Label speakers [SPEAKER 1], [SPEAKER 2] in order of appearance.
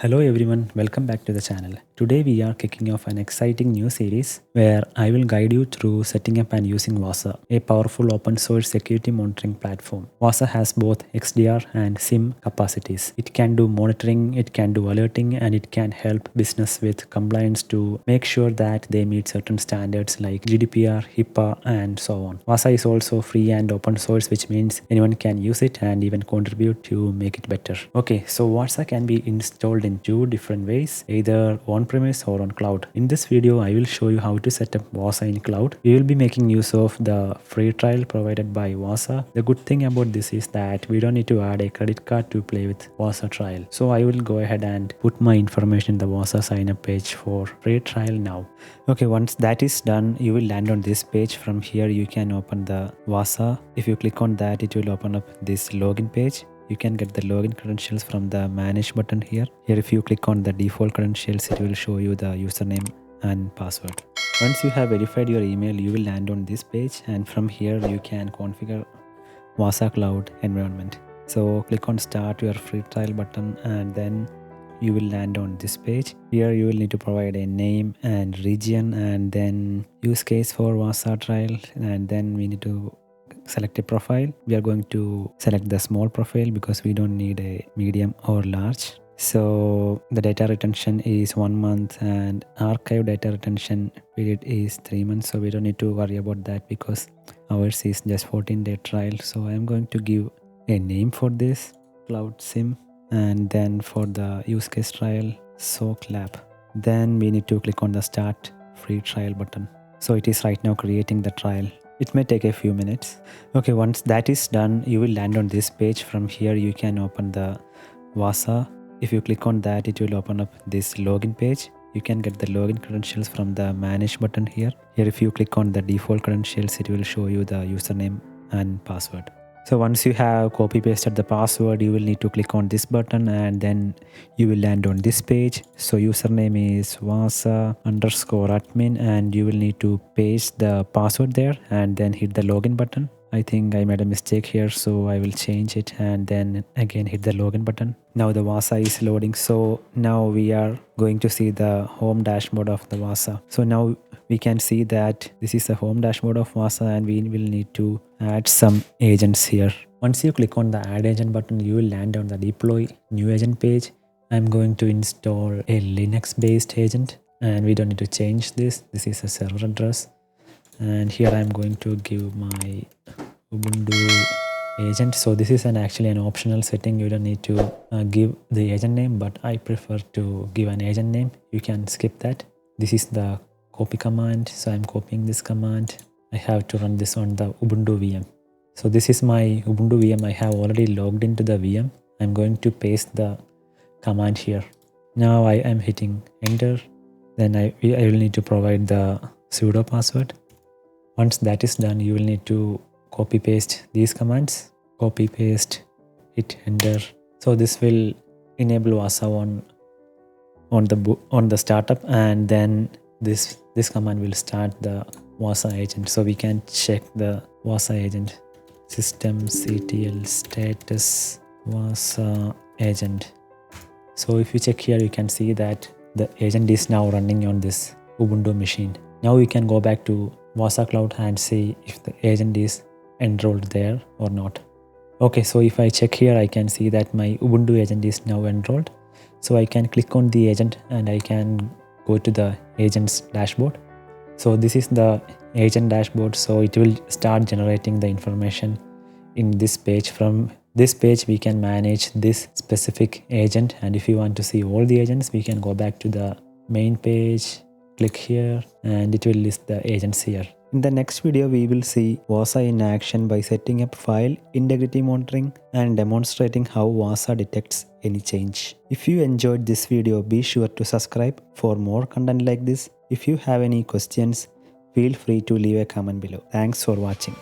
[SPEAKER 1] Hello everyone, welcome back to the channel. Today we are kicking off an exciting new series where I will guide you through setting up and using Wazuh, a powerful open source security monitoring platform. Wazuh has both XDR and SIEM capacities. It can do monitoring, it can do alerting, and it can help business with compliance to make sure that they meet certain standards like GDPR, HIPAA, and so on. Wazuh is also free and open source, which means anyone can use it and even contribute to make it better. Okay, so Wazuh can be installed in two different ways, either on-premise or on cloud. In this video, I will show you how to set up Wazuh in cloud. We will be making use of the free trial provided by Wazuh. The good thing about this is that we don't need to add a credit card to play with Wazuh trial. So I will go ahead and put my information in the Wazuh sign up page for free trial now. Okay, once that is done, you will land on this page. From here, you can open the Wazuh. If you click on that, it will open up this login page. You can get the login credentials from the manage button here. Here if you click on the default credentials, it will show you the username and password. Once you have verified your email, you will land on this page, and from here you can configure Wazuh Cloud environment. So click on start your free trial button and then you will land on this page. Here you will need to provide a name and region and then use case for Wazuh trial, and then we need to select a profile. We are going to select the small profile because we don't need a medium or large. So the data retention is 1 month and archive data retention period is 3 months. So we don't need to worry about that because ours is just 14-day trial. So I'm going to give a name for this, Cloud SIEM, and then for the use case trial, SOC Lab. Then we need to click on the start free trial button. So it is right now creating the trial. It may take a few minutes. Okay, once that is done, you will land on this page. From here, you can open the Wazuh. If you click on that, it will open up this login page. You can get the login credentials from the manage button here. Here, if you click on the default credentials, it will show you the username and password. So once you have copy pasted the password, you will need to click on this button and then you will land on this page. So username is Wazuh_admin and you will need to paste the password there and then hit the login button. I think I made a mistake here, so I will change it and then again hit the login button. Now the Wazuh is loading. So now we are going to see the home dashboard of the Wazuh. So now we can see that this is the home dashboard of Wazuh and we will need to add some agents here. Once you click on the add agent button, you will land on the deploy new agent page. I'm going to install a Linux based agent and we don't need to change this. This is a server address. And here I'm going to give my Ubuntu agent. So this is actually an optional setting. You don't need to give the agent name, but I prefer to give an agent name. You can skip that. This is the copy command. So I'm copying this command. I have to run this on the Ubuntu VM. So this is my Ubuntu VM. I have already logged into the VM. I'm going to paste the command here. Now I am hitting enter. Then I will need to provide the sudo password. Once that is done, you will need to copy paste these commands. Copy paste, hit enter. So this will enable Wazuh on the startup, and then this command will start the Wazuh agent. So we can check the Wazuh agent systemctl status Wazuh agent. So if you check here, you can see that the agent is now running on this Ubuntu machine. Now we can go back to Wazuh Cloud and see if the agent is enrolled there or not. Okay, so if I check here, I can see that my Ubuntu agent is now enrolled. So I can click on the agent and I can go to the agent's dashboard. So this is the agent dashboard. So it will start generating the information in this page. From this page, we can manage this specific agent. And if you want to see all the agents, we can go back to the main page. Click here and it will list the agents here. In the next video, we will see Wazuh in action by setting up file integrity monitoring and demonstrating how Wazuh detects any change. If you enjoyed this video, be sure to subscribe for more content like this. If you have any questions, feel free to leave a comment below. Thanks for watching.